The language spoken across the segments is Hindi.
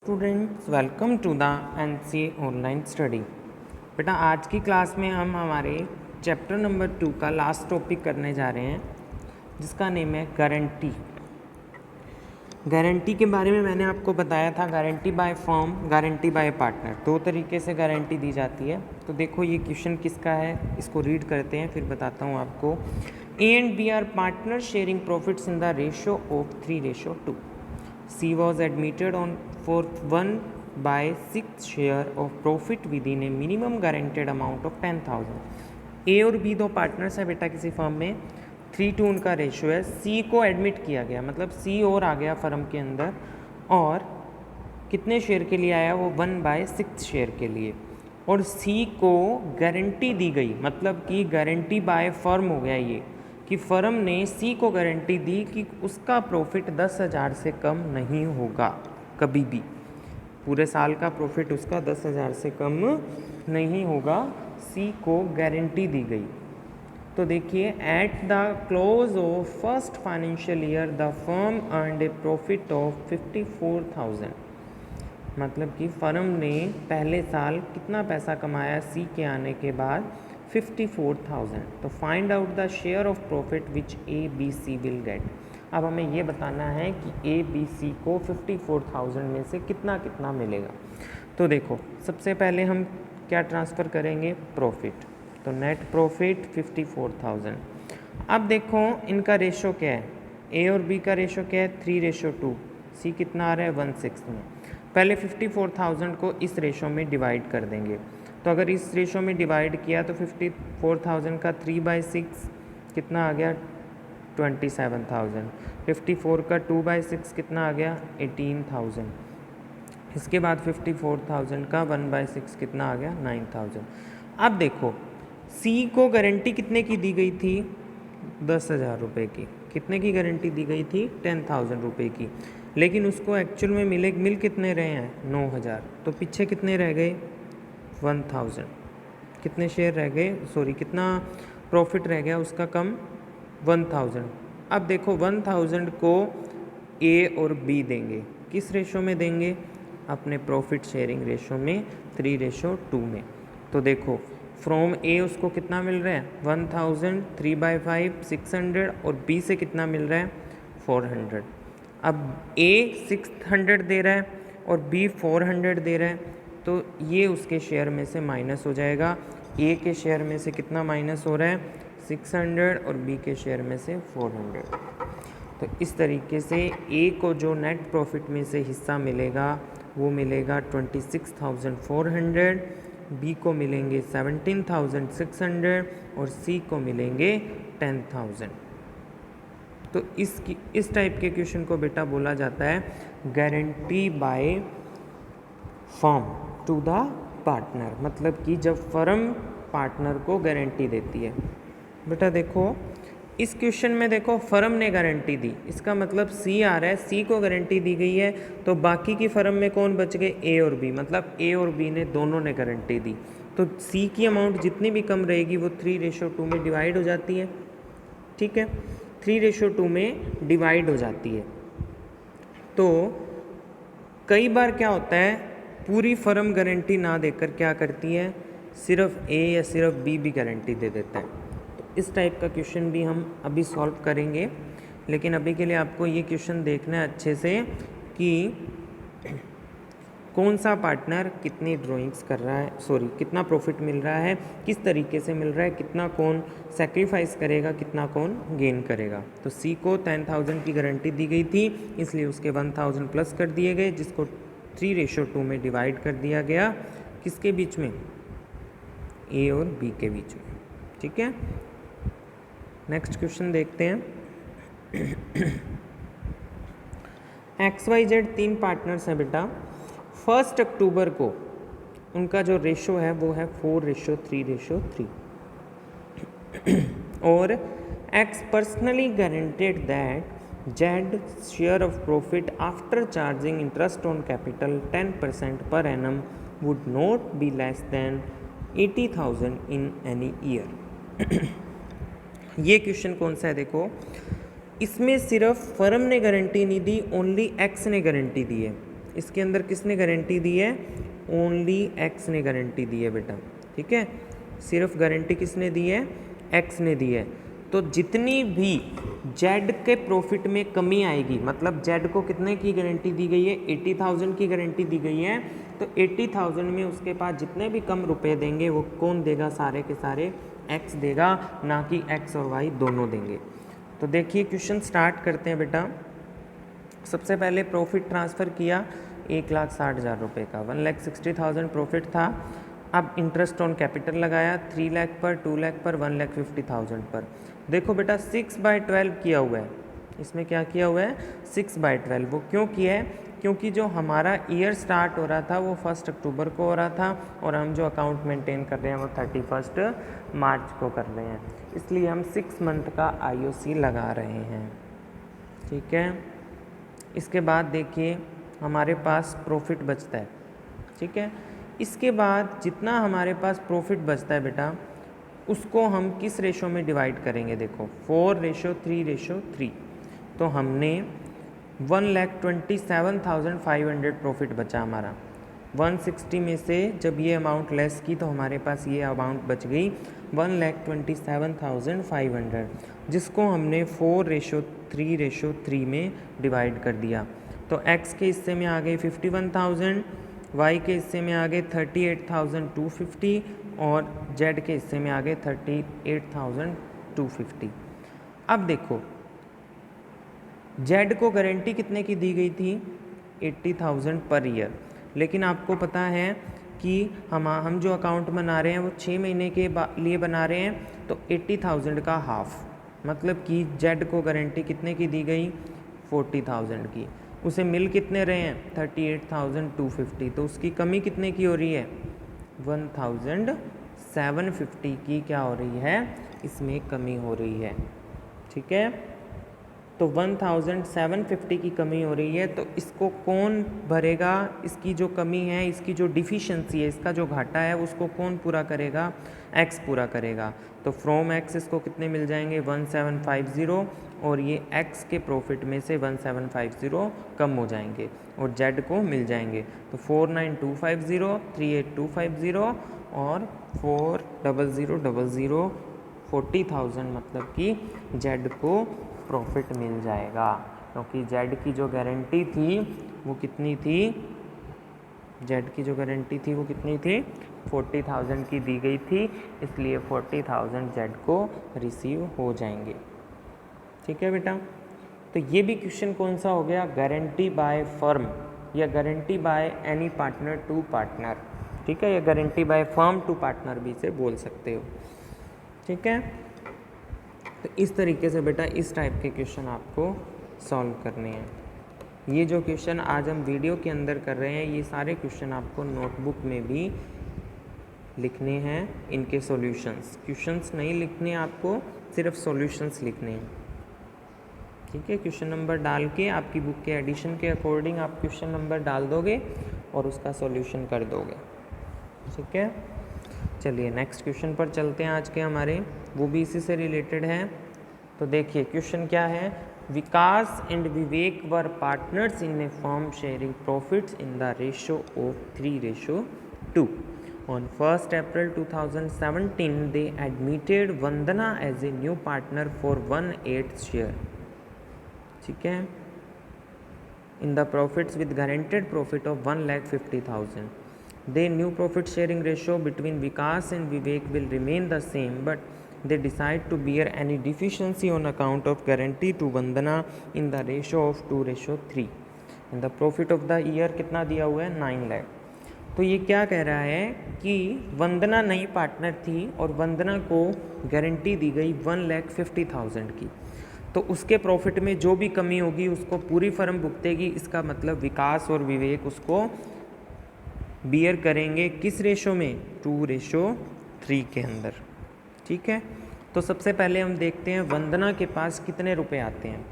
Students welcome to the NCA online study. बेटा आज की क्लास में हम हमारे चैप्टर नंबर 2 का लास्ट टॉपिक करने जा रहे हैं जिसका नेम है गारंटी। गारंटी के बारे में मैंने आपको बताया था, guarantee by firm, guarantee by partner, दो तरीके से गारंटी दी जाती है। तो देखो ये क्वेश्चन किसका है, इसको रीड करते हैं फिर बताता हूँ आपको। A and B are partner sharing profits in the ratio of 3:2। C was admitted on for 1/6 share of profit within a minimum guaranteed amount of 10,000। ए और बी दो पार्टनर्स है बेटा किसी फर्म में, 3:2 उनका रेशियो है। सी को एडमिट किया गया, मतलब सी और आ गया फर्म के अंदर, और कितने शेयर के लिए आया वो 1/6 शेयर के लिए। और सी को गारंटी दी गई, मतलब कि गारंटी बाय फर्म हो गया ये, कि फर्म ने सी को गारंटी दी कि उसका प्रॉफिट 10,000 से कम नहीं होगा कभी भी, पूरे साल का प्रॉफिट उसका 10,000 से कम नहीं होगा। सी को गारंटी दी गई। तो देखिए, at the close of first financial year the firm earned A profit of 54,000। मतलब कि फर्म ने पहले साल कितना पैसा कमाया सी के आने के बाद, 54,000। तो find out the share of profit which A B C will get. अब हमें ये बताना है कि ए बी सी को 54,000 में से कितना कितना मिलेगा। तो देखो, सबसे पहले हम क्या ट्रांसफ़र करेंगे, प्रॉफिट। तो नेट प्रॉफिट 54,000। अब देखो इनका रेशो क्या है, ए और बी का रेशो क्या है, 3:2। सी कितना आ रहा है, 1/6 में। पहले 54,000 को इस रेशो में डिवाइड कर देंगे। तो अगर इस रेशो में डिवाइड किया तो 54,000 का 3/6 कितना आ गया, 27,000। 54 का 2/6 कितना आ गया, 18,000। इसके बाद 54,000 का 1/6 कितना आ गया, 9,000। अब देखो, सी को गारंटी कितने की दी गई थी, 10,000 रुपये की। कितने की गारंटी दी गई थी, 10,000 रुपये की। लेकिन उसको एक्चुअल में मिल कितने रहे हैं, 9,000। तो पीछे कितने रह गए, 1,000। कितने शेयर रह गए, सॉरी कितना प्रॉफिट रह गया उसका कम, 1,000। अब देखो 1,000 को ए और बी देंगे, किस रेशो में देंगे, अपने प्रॉफिट शेयरिंग रेशो में, 3:2 में। तो देखो फ्रॉम ए उसको कितना मिल रहा है, 1,000, 3/5 600, और बी से कितना मिल रहा है, 400। अब ए 600 दे रहा है और बी 400 दे रहा है, तो ये उसके शेयर में से माइनस हो जाएगा। ए के शेयर में से कितना माइनस हो रहा है, 600, और बी के शेयर में से 400। तो इस तरीके से ए को जो नेट प्रॉफिट में से हिस्सा मिलेगा वो मिलेगा 26,400, बी को मिलेंगे 17,600, और सी को मिलेंगे 10,000। तो इस टाइप के क्वेश्चन को बेटा बोला जाता है guarantee by firm to the partner, मतलब कि जब फर्म पार्टनर को गारंटी देती है। बेटा देखो इस क्वेश्चन में देखो फर्म ने गारंटी दी, इसका मतलब सी आ रहा है, सी को गारंटी दी गई है, तो बाकी की फर्म में कौन बच गए, ए और बी, मतलब ए और बी ने दोनों ने गारंटी दी। तो सी की अमाउंट जितनी भी कम रहेगी वो 3:2 में डिवाइड हो जाती है। ठीक है, 3:2 में डिवाइड हो जाती है। तो कई बार क्या होता है, पूरी फर्म गारंटी ना देकर क्या करती है, सिर्फ ए या सिर्फ बी भी गारंटी दे देता है। तो इस टाइप का क्वेश्चन भी हम अभी सॉल्व करेंगे, लेकिन अभी के लिए आपको ये क्वेश्चन देखना है अच्छे से कि कौन सा पार्टनर कितनी ड्राइंग्स कर रहा है, सॉरी कितना प्रॉफिट मिल रहा है, किस तरीके से मिल रहा है, कितना कौन सेक्रीफाइस करेगा, कितना कौन गेन करेगा। तो सी को 10,000 की गारंटी दी गई थी, इसलिए उसके 1,000 प्लस कर दिए गए, जिसको 3:2 में डिवाइड कर दिया गया, किसके बीच में, ए और बी के बीच में। ठीक है, नेक्स्ट क्वेश्चन देखते हैं। XYZ 3 पार्टनर्स हैं बेटा। 1 अक्टूबर को उनका जो रेशो है वो है 4:3:3, और X personally guaranteed that Z share of profit after charging interest on capital 10% per annum would not be less than 80,000 in any year. ये क्वेश्चन कौन सा है, देखो इसमें सिर्फ फर्म ने गारंटी नहीं दी, ओनली एक्स ने गारंटी दी है। इसके अंदर किसने गारंटी दी है? ओनली एक्स ने गारंटी दी है बेटा, ठीक है। सिर्फ गारंटी किसने दी है? एक्स ने दी है। तो जितनी भी जेड के प्रॉफिट में कमी आएगी, मतलब जेड को कितने की गारंटी दी गई है? 80,000 की गारंटी दी गई है। तो 80,000 में उसके पास जितने भी कम रुपए देंगे वो कौन देगा? सारे के सारे एक्स देगा, ना कि एक्स और वाई दोनों देंगे। तो देखिए क्वेश्चन स्टार्ट करते हैं बेटा। सबसे पहले प्रॉफिट ट्रांसफ़र किया 1,60,000 रुपये का, 1,60,000 प्रॉफिट था। अब इंटरेस्ट ऑन कैपिटल लगाया 3 लाख पर, 2 लाख पर, 1,50,000 पर। देखो बेटा 6/12 किया हुआ है, इसमें क्या किया हुआ है? 6/12। वो क्यों किया है? क्योंकि जो हमारा ईयर स्टार्ट हो रहा था वो 1 अक्टूबर को हो रहा था, और हम जो अकाउंट मेंटेन कर रहे हैं वो 31 मार्च को कर रहे हैं, इसलिए हम 6 मंथ का IOC लगा रहे हैं, ठीक है। इसके बाद देखिए हमारे पास प्रॉफिट बचता है, ठीक है। इसके बाद जितना हमारे पास प्रॉफिट बचता है बेटा, उसको हम किस रेशो में डिवाइड करेंगे? देखो 4:3:3। तो हमने 1,27,500 प्रॉफिट बचा हमारा। 160 में से जब ये अमाउंट लेस की तो हमारे पास ये अमाउंट बच गई 1,27,500, जिसको हमने 4:3:3 में डिवाइड कर दिया। तो x के हिस्से में आ गए 51,000, y के हिस्से में आ गए 38,250 और z के हिस्से में आ गए 38,250। अब देखो z को गारंटी कितने की दी गई थी? 80,000 पर ईयर, लेकिन आपको पता है कि हम जो अकाउंट बना रहे हैं वो 6 महीने के लिए बना रहे हैं, तो 80,000 का हाफ, मतलब कि z को गारंटी कितने की दी गई? 40,000 की। उसे मिल कितने रहे हैं? 38,250। तो उसकी कमी कितने की हो रही है? 1,750 की क्या हो रही है? इसमें कमी हो रही है, ठीक है। तो 1,750 की कमी हो रही है, तो इसको कौन भरेगा? इसकी जो कमी है, इसकी जो डिफिशिएंसी है, इसका जो घाटा है, उसको कौन पूरा करेगा? एक्स पूरा करेगा। तो फ्रॉम एक्स इसको कितने मिल जाएंगे? 1,750, और ये एक्स के प्रॉफिट में से 1,750 कम हो जाएंगे और जेड को मिल जाएंगे। तो 4,9,250, 3,8,250 और 4,0,0,0, 40,000, मतलब कि जेड को प्रॉफिट मिल जाएगा, क्योंकि जेड की जो गारंटी थी वो कितनी थी? जेड की जो गारंटी थी वो कितनी थी? 40,000 की दी गई थी, इसलिए 40,000 जेड को रिसीव हो जाएंगे, ठीक है बेटा। तो ये भी क्वेश्चन कौन सा हो गया? गारंटी बाय फर्म या guarantee by any partner to partner, ठीक है, या guarantee by firm to partner भी इसे बोल सकते हो, ठीक है। तो इस तरीके से बेटा इस टाइप के क्वेश्चन आपको सॉल्व करने हैं। ये जो क्वेश्चन आज हम वीडियो के अंदर कर रहे हैं, ये सारे क्वेश्चन आपको नोटबुक में भी लिखने हैं, इनके सॉल्यूशंस। क्वेश्चंस नहीं लिखने आपको, सिर्फ सॉल्यूशंस लिखने हैं, ठीक है। क्वेश्चन नंबर डाल के आपकी बुक के एडिशन के अकॉर्डिंग आप क्वेश्चन नंबर डाल दोगे और उसका सॉल्यूशन कर दोगे, ठीक है। चलिए नेक्स्ट क्वेश्चन पर चलते हैं आज के हमारे, वो भी इसी से रिलेटेड है। तो देखिए क्वेश्चन क्या है? Vikas and Vivek were partners in a firm sharing profits in the ratio of 3:2। On 1st April 2017, they admitted Vandana as a new partner for 1/8 share, ठीक है, in the profits with guaranteed profit of 1,50,000. Their new profit sharing ratio between Vikas and Vivek will remain the same, but they decide to bear any deficiency on account of guarantee to Vandana in the ratio of 2:3. And the profit of the year कितना दिया हुआ है? 9 लाख। तो ये क्या कह रहा है कि वंदना नई पार्टनर थी और वंदना को गारंटी दी गई 1,50,000 की, तो उसके प्रॉफिट में जो भी कमी होगी उसको पूरी फर्म भुगतेगी। इसका मतलब विकास और विवेक उसको बियर करेंगे किस रेशो में? 2:3 के अंदर, ठीक है। तो सबसे पहले हम देखते हैं वंदना के पास कितने रुपए आते हैं।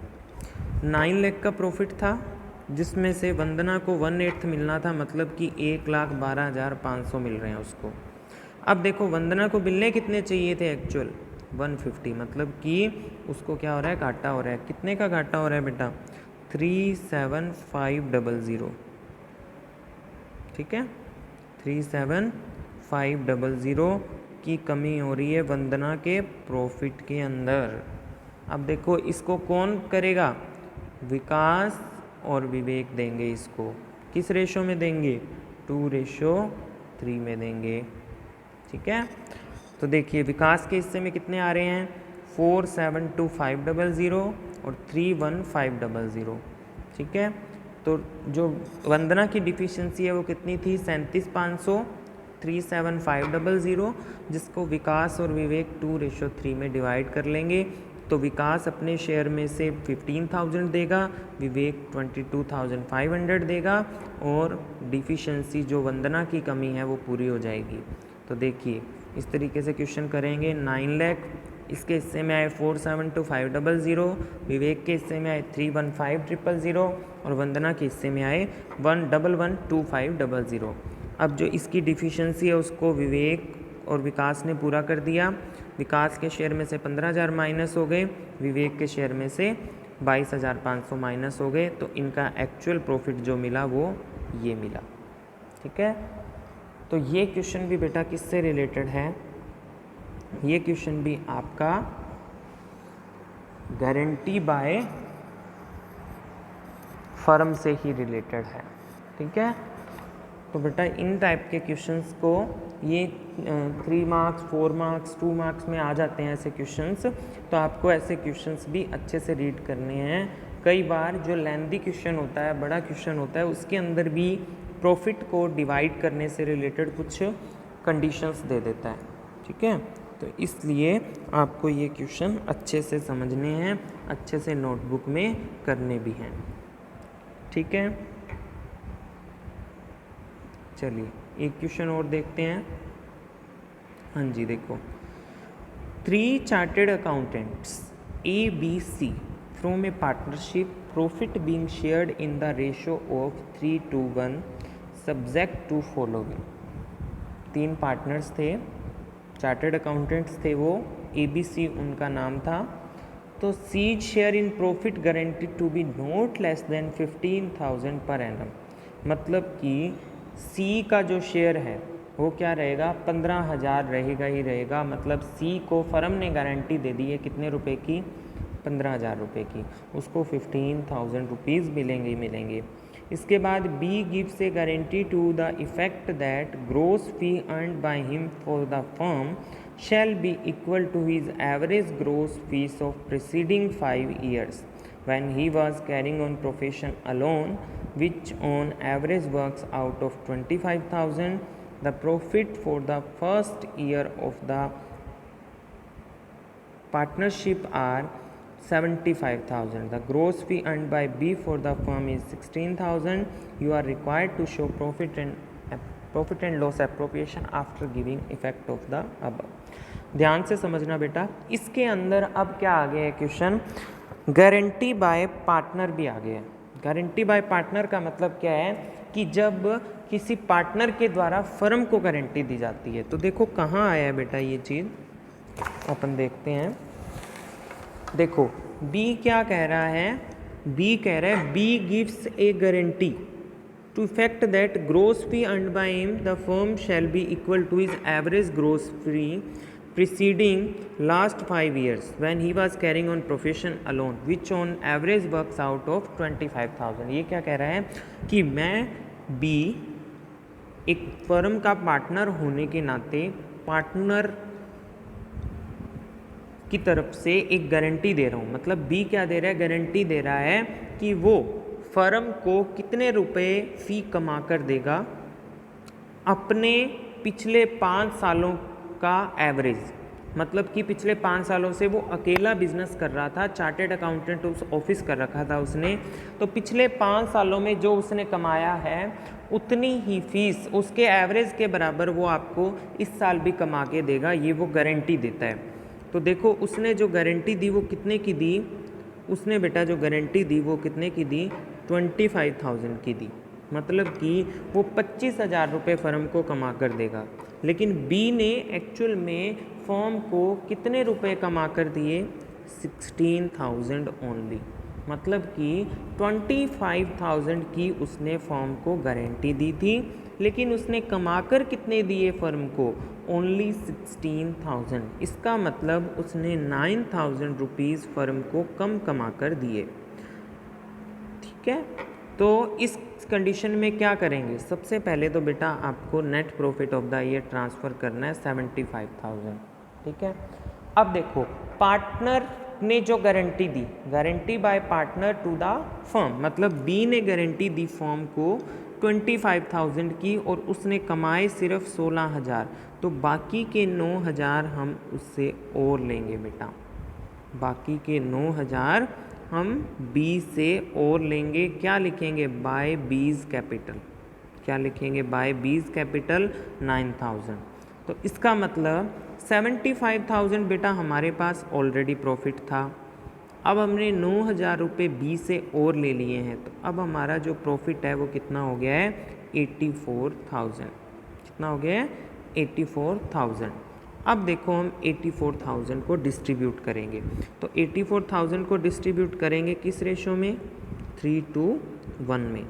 9 लाख का प्रॉफिट था, जिसमें से वंदना को 1/8 मिलना था, मतलब कि 1,12,500 मिल रहे हैं उसको। अब देखो वंदना को मिलने कितने चाहिए थे? एक्चुअल 150, मतलब कि उसको क्या हो रहा है? घाटा हो रहा है। कितने का घाटा हो रहा है बेटा? 37,500, ठीक है, 37500 की कमी हो रही है वंदना के प्रॉफिट के अंदर। अब देखो इसको कौन करेगा, विकास और विवेक देंगे इसको। किस रेशो में देंगे, 2:3 में देंगे। ठीक है, तो देखिए विकास के हिस्से में कितने आ रहे हैं, 472,500 और 31500। ठीक है, तो जो वंदना की डिफिशिएंसी है वो कितनी थी, 37,500, 37500, जिसको विकास और विवेक 2:3 में डिवाइड कर लेंगे। तो विकास अपने शेयर में से 15,000 देगा, विवेक 22,500 देगा, और डिफिशिएंसी जो वंदना की कमी है वो पूरी हो जाएगी। तो देखिए इस तरीके से क्वेश्चन करेंगे। 9 लाख इसके हिस्से में आए 472,500, विवेक के हिस्से में आए 315,000 और वंदना के हिस्से में आए 111,2500। अब जो इसकी डिफिशिएंसी है उसको विवेक और विकास ने पूरा कर दिया। विकास के शेयर में से 15,000 माइनस हो गए, विवेक के शेयर में से 22,500 माइनस हो गए। तो इनका एक्चुअल प्रॉफिट जो मिला वो ये मिला। ठीक है, तो ये क्वेश्चन भी बेटा किससे रिलेटेड है, ये क्वेश्चन भी आपका गारंटी बाय फर्म से ही रिलेटेड है। ठीक है, तो बेटा इन टाइप के क्वेश्चंस को ये 3 मार्क्स 4 मार्क्स 2 मार्क्स में आ जाते हैं ऐसे क्वेश्चंस। तो आपको ऐसे क्वेश्चंस भी अच्छे से रीड करने हैं। कई बार जो लेंथी क्वेश्चन होता है, बड़ा क्वेश्चन होता है, उसके अंदर भी प्रॉफिट को डिवाइड करने से रिलेटेड कुछ कंडीशंस दे देता है। ठीक है, तो इसलिए आपको ये क्वेश्चन अच्छे से समझने हैं, अच्छे से नोटबुक में करने भी हैं। ठीक है, चलिए एक क्वेश्चन और देखते हैं। हाँ जी, देखो 3 chartered accountants ABC from a partnership, profit being shared in the ratio of 3:1 subject to following. 3 partners थे, चार्टेड अकाउंटेंट्स थे वो, ABC उनका नाम था। तो C's share in profit guaranteed to be not less than 15,000 per annum. मतलब कि सी का जो शेयर है वो क्या रहेगा, 15,000 रहेगा ही रहेगा। मतलब सी को फर्म ने गारंटी दे दी है कितने रुपए की, 15,000 रुपये की, उसको 15,000 रुपीज़ मिलेंगे ही मिलेंगे। इसके बाद B gives a guarantee to the effect that gross fee earned by him for the firm shall be equal to his average gross fees of preceding 5 years when he was carrying on profession alone, which on average works out of 25,000. The profit for the first year of the partnership are 75,000. The gross fee earned by B for the firm is 16,000. You are required to show profit and loss appropriation after giving effect of the above. ध्यान से समझना बेटा, इसके अंदर अब क्या आ गया है क्वेश्चन, गारंटी बाय पार्टनर भी आ गया है। गारंटी बाय पार्टनर का मतलब क्या है कि जब किसी पार्टनर के द्वारा फर्म को गारंटी दी जाती है। तो देखो कहाँ आया है बेटा ये चीज़, अपन देखते हैं। देखो बी क्या कह रहा है, बी कह रहा है B gives a guarantee to effect that gross fee earned by him the firm shall be equal to his average gross fee preceding last 5 years when he was carrying on profession alone, which on average works out of 25,000. ये क्या कह रहा है कि मैं बी एक फर्म का पार्टनर होने के नाते पार्टनर की तरफ से एक गारंटी दे रहा हूँ। मतलब बी क्या दे रहा है, गारंटी दे रहा है कि वो फर्म को कितने रुपए फी कमा कर देगा अपने पिछले 5 सालों का एवरेज। मतलब कि पिछले 5 सालों से वो अकेला बिजनेस कर रहा था, चार्टेड अकाउंटेंट उस ऑफिस कर रखा था उसने। तो पिछले 5 सालों में जो उसने कमाया है उतनी ही फीस उसके एवरेज के बराबर वो आपको इस साल भी कमा के देगा, ये वो गारंटी देता है। तो देखो उसने जो गारंटी दी वो कितने की दी, उसने बेटा जो गारंटी दी वो कितने की दी, 25,000 की दी। मतलब कि वो 25,000 रुपये फर्म को कमा कर देगा। लेकिन बी ने एक्चुअल में फर्म को कितने रुपए कमा कर दिए, 16,000 ओनली। मतलब कि 25,000 की उसने फर्म को गारंटी दी थी, लेकिन उसने कमाकर कितने दिए फर्म को? ओनली 16,000। इसका मतलब उसने 9,000 रुपीज़ फर्म को कम कमा कर दिए। ठीक है, तो इस कंडीशन में क्या करेंगे? सबसे पहले तो बेटा आपको net profit of the year transfer करना है 75,000। ठीक है, अब देखो पार्टनर ने जो गारंटी दी, guarantee by partner to the firm, मतलब बी ने गारंटी दी फर्म को 25,000 की और उसने कमाए सिर्फ 16,000, तो बाकी के 9,000 हम उससे और लेंगे बेटा। बाकी के 9,000 हम बी से और लेंगे। क्या लिखेंगे? बाय बीज कैपिटल। क्या लिखेंगे? बाय बीज कैपिटल 9,000। तो इसका मतलब 75,000 बेटा हमारे पास ऑलरेडी प्रॉफिट था। अब हमने 9,000 रुपये बी से और ले लिए हैं, तो अब हमारा जो प्रॉफिट है वो कितना हो गया है? 84,000। कितना हो गया है? 84,000। अब देखो हम 84,000 को डिस्ट्रीब्यूट करेंगे, तो 84,000 को डिस्ट्रीब्यूट करेंगे किस रेशो में? 3:1 में।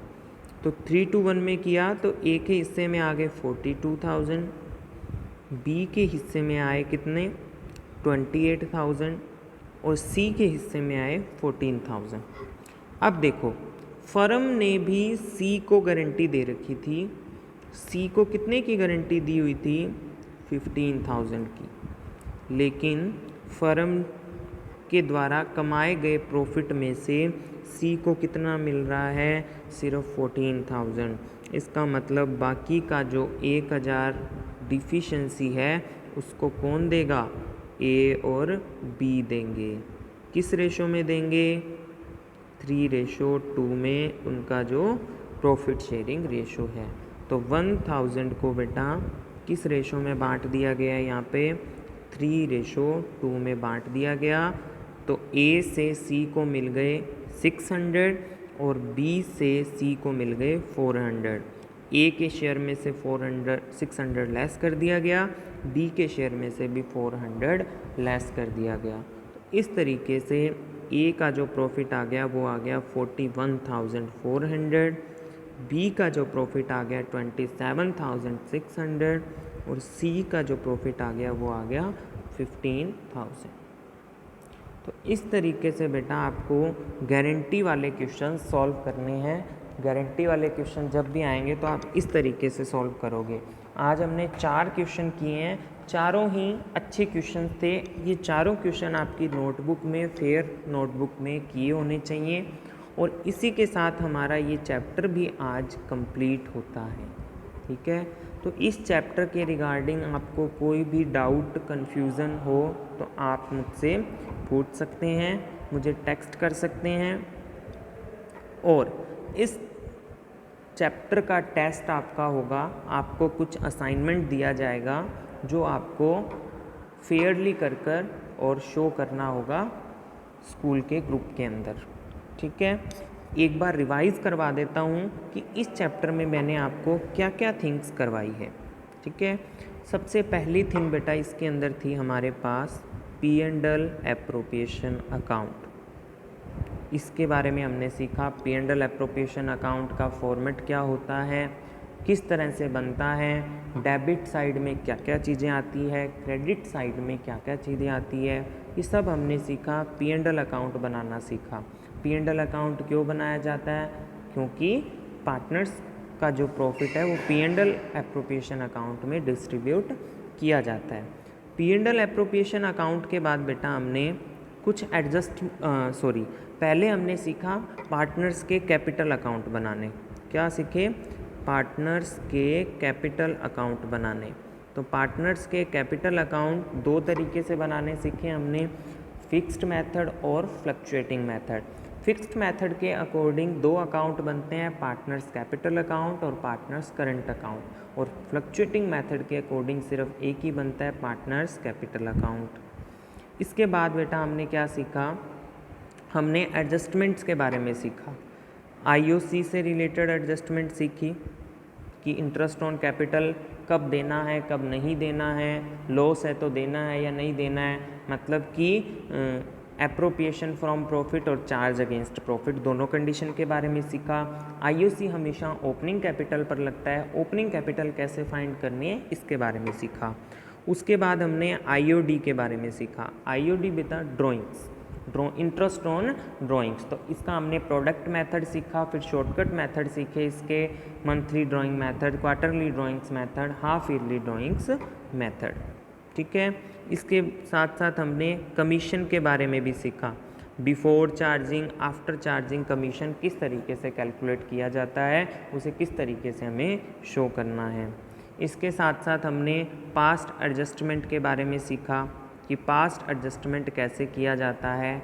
तो 3:1 में किया तो ए के हिस्से में आ गए 42,000, बी के हिस्से में आए कितने? 28,000 और सी के हिस्से में आए 14,000। अब देखो फर्म ने भी सी को गारंटी दे रखी थी। सी को कितने की गारंटी दी हुई थी? 15,000 की। लेकिन फर्म के द्वारा कमाए गए प्रॉफिट में से सी को कितना मिल रहा है? सिर्फ 14,000। इसका मतलब बाकी का जो 1,000 डिफिशेंसी है उसको कौन देगा? ए और बी देंगे। किस रेशो में देंगे? 3:2 में उनका जो प्रॉफिट शेयरिंग रेशो है। तो 1,000 को बेटा किस रेशो में बांट दिया गया है? यहाँ पे 3:2 में बांट दिया गया। तो ए से सी को मिल गए 600 और बी से सी को मिल गए 400। ए के शेयर में से 600 लेस कर दिया गया, बी के शेयर में से भी 400 लेस कर दिया गया। तो इस तरीके से ए का जो प्रॉफिट आ गया वो आ गया 41,400, बी का जो प्रॉफिट आ गया 27,600 और सी का जो प्रॉफिट आ गया वो आ गया 15,000। तो इस तरीके से बेटा आपको गारंटी वाले क्वेश्चन सॉल्व करने हैं। गारंटी वाले क्वेश्चन जब भी आएंगे तो आप इस तरीके से सॉल्व करोगे। आज हमने 4 क्वेश्चन किए हैं, चारों ही अच्छे क्वेश्चन थे। ये चारों क्वेश्चन आपकी नोटबुक में, फेयर नोटबुक में किए होने चाहिए। और इसी के साथ हमारा ये चैप्टर भी आज कंप्लीट होता है। ठीक है, तो इस चैप्टर के रिगार्डिंग आपको कोई भी डाउट, कन्फ्यूज़न हो तो आप मुझसे पूछ सकते हैं, मुझे टेक्स्ट कर सकते हैं। और इस चैप्टर का टेस्ट आपका होगा, आपको कुछ असाइनमेंट दिया जाएगा जो आपको फेयरली कर और शो करना होगा स्कूल के ग्रुप के अंदर। ठीक है, एक बार रिवाइज़ करवा देता हूँ कि इस चैप्टर में मैंने आपको क्या क्या थिंग्स करवाई है। ठीक है, सबसे पहली थिंग बेटा इसके अंदर थी हमारे पास P&L एप्रोप्रिएशन अकाउंट। इसके बारे में हमने सीखा P&L एप्रोप्रिएशन अकाउंट का फॉर्मेट क्या होता है, किस तरह से बनता है, डेबिट साइड में क्या क्या चीज़ें आती है, क्रेडिट साइड में क्या क्या चीज़ें आती है, ये सब हमने सीखा। P&L अकाउंट बनाना सीखा। P&L अकाउंट क्यों बनाया जाता है? क्योंकि पार्टनर्स का जो प्रॉफिट है वो P&L एप्रोप्रिएशन अकाउंट में डिस्ट्रीब्यूट किया जाता है। P&L एप्रोप्रिएशन अकाउंट के बाद बेटा हमने कुछ पहले हमने सीखा पार्टनर्स के कैपिटल अकाउंट बनाने। क्या सीखे? पार्टनर्स के कैपिटल अकाउंट बनाने। तो पार्टनर्स के कैपिटल अकाउंट 2 तरीके से बनाने सीखे हमने, फिक्स्ड मेथड और फ्लक्चुएटिंग मेथड। फिक्स्ड मेथड के अकॉर्डिंग 2 अकाउंट बनते हैं, पार्टनर्स कैपिटल अकाउंट और पार्टनर्स करंट अकाउंट। और फ्लक्चुएटिंग मेथड के अकॉर्डिंग सिर्फ एक ही बनता है, पार्टनर्स कैपिटल अकाउंट। इसके बाद बेटा हमने क्या सीखा? हमने एडजस्टमेंट्स के बारे में सीखा। IOC से रिलेटेड एडजस्टमेंट सीखी कि इंटरेस्ट ऑन कैपिटल कब देना है, कब नहीं देना है, लॉस है तो देना है या नहीं देना है। मतलब कि एप्रोप्रिएशन फ्रॉम प्रॉफिट और चार्ज अगेंस्ट प्रॉफिट दोनों कंडीशन के बारे में सीखा। आईओसी हमेशा ओपनिंग कैपिटल पर लगता है, ओपनिंग कैपिटल कैसे फाइंड करनी है इसके बारे में सीखा। उसके बाद हमने आईओडी के बारे में सीखा। IOD with drawings, interest on drawings, तो इसका हमने प्रोडक्ट मेथड सीखा, फिर शॉर्टकट मेथड सीखे इसके, monthly drawing method, quarterly drawings method, half yearly drawings method. ठीक है, इसके साथ साथ हमने कमीशन के बारे में भी सीखा। Before charging, after charging commission किस तरीके से कैलकुलेट किया जाता है, उसे किस तरीके से हमें शो करना है। इसके साथ साथ हमने पास्ट एडजस्टमेंट के बारे में सीखा कि पास्ट एडजस्टमेंट कैसे किया जाता है।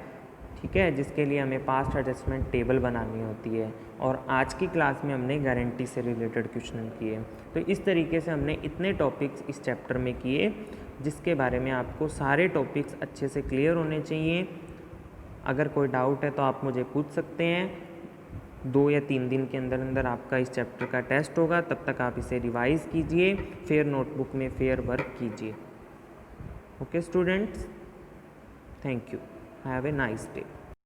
ठीक है, जिसके लिए हमें पास्ट एडजस्टमेंट टेबल बनानी होती है। और आज की क्लास में हमने गारंटी से रिलेटेड क्वेश्चन किए। तो इस तरीके से हमने इतने टॉपिक्स इस चैप्टर में किए जिसके बारे में आपको सारे टॉपिक्स अच्छे से क्लियर होने चाहिए। अगर कोई डाउट है तो आप मुझे पूछ सकते हैं। 2 या 3 दिन के अंदर अंदर आपका इस चैप्टर का टेस्ट होगा, तब तक आप इसे रिवाइज़ कीजिए, फिर नोटबुक में फेयर वर्क कीजिए। Okay students, thank you, have a nice day.